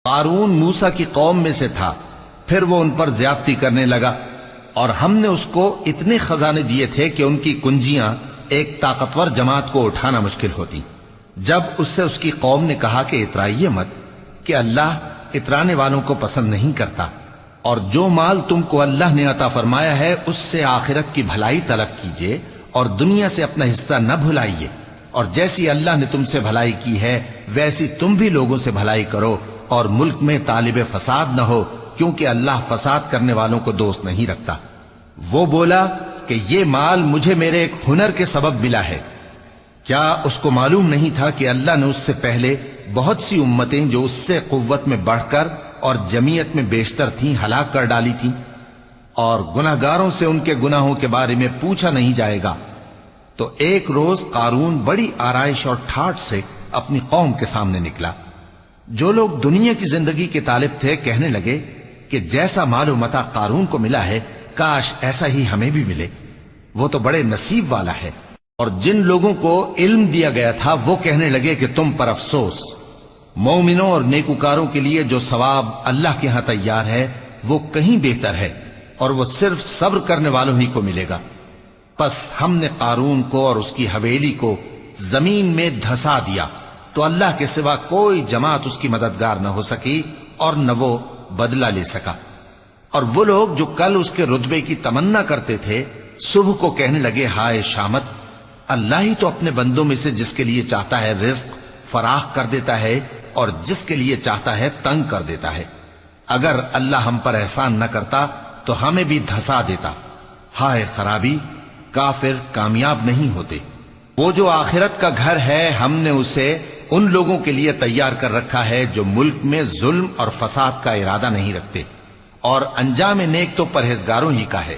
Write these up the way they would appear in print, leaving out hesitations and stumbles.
قارون موسیٰ کی قوم میں سے تھا، پھر وہ ان پر زیادتی کرنے لگا، اور ہم نے اس کو اتنے خزانے دیے تھے کہ ان کی کنجیاں ایک طاقتور جماعت کو اٹھانا مشکل ہوتی۔ جب اس سے اس کی قوم نے کہا کہ اترائیے مت، کہ اللہ اترانے والوں کو پسند نہیں کرتا، اور جو مال تم کو اللہ نے عطا فرمایا ہے اس سے آخرت کی بھلائی طلب کیجئے اور دنیا سے اپنا حصہ نہ بھلائیے، اور جیسی اللہ نے تم سے بھلائی کی ہے ویسی تم بھی لوگوں سے بھلائی کرو، اور ملک میں طالب فساد نہ ہو، کیونکہ اللہ فساد کرنے والوں کو دوست نہیں رکھتا۔ وہ بولا کہ یہ مال مجھے میرے ایک ہنر کے سبب ملا ہے۔ کیا اس کو معلوم نہیں تھا کہ اللہ نے اس سے پہلے بہت سی امتیں جو اس سے قوت میں بڑھ کر اور جمعیت میں بیشتر تھیں ہلاک کر ڈالی تھیں، اور گناہگاروں سے ان کے گناہوں کے بارے میں پوچھا نہیں جائے گا؟ تو ایک روز قارون بڑی آرائش اور ٹھاٹ سے اپنی قوم کے سامنے نکلا۔ جو لوگ دنیا کی زندگی کے طالب تھے کہنے لگے کہ جیسا مال و متاع قارون کو ملا ہے کاش ایسا ہی ہمیں بھی ملے، وہ تو بڑے نصیب والا ہے۔ اور جن لوگوں کو علم دیا گیا تھا وہ کہنے لگے کہ تم پر افسوس، مومنوں اور نیکوکاروں کے لیے جو ثواب اللہ کے ہاں تیار ہے وہ کہیں بہتر ہے، اور وہ صرف صبر کرنے والوں ہی کو ملے گا۔ پس ہم نے قارون کو اور اس کی حویلی کو زمین میں دھسا دیا، تو اللہ کے سوا کوئی جماعت اس کی مددگار نہ ہو سکی اور نہ وہ بدلہ لے سکا۔ اور وہ لوگ جو کل اس کے رتبے کی تمنا کرتے تھے صبح کو کہنے لگے ہائے شامت، اللہ ہی تو اپنے بندوں میں سے جس کے لیے چاہتا ہے رزق فراخ کر دیتا ہے اور جس کے لیے چاہتا ہے تنگ کر دیتا ہے۔ اگر اللہ ہم پر احسان نہ کرتا تو ہمیں بھی دھسا دیتا۔ ہائے خرابی، کافر کامیاب نہیں ہوتے۔ وہ جو آخرت کا گھر ہے ہم نے اسے ان لوگوں کے لیے تیار کر رکھا ہے جو ملک میں ظلم اور فساد کا ارادہ نہیں رکھتے، اور انجام نیک تو پرہیزگاروں ہی کا ہے۔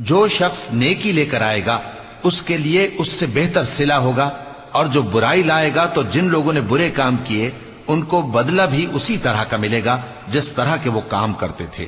جو شخص نیکی لے کر آئے گا اس کے لیے اس سے بہتر صلہ ہوگا، اور جو برائی لائے گا تو جن لوگوں نے برے کام کیے ان کو بدلہ بھی اسی طرح کا ملے گا جس طرح کے وہ کام کرتے تھے۔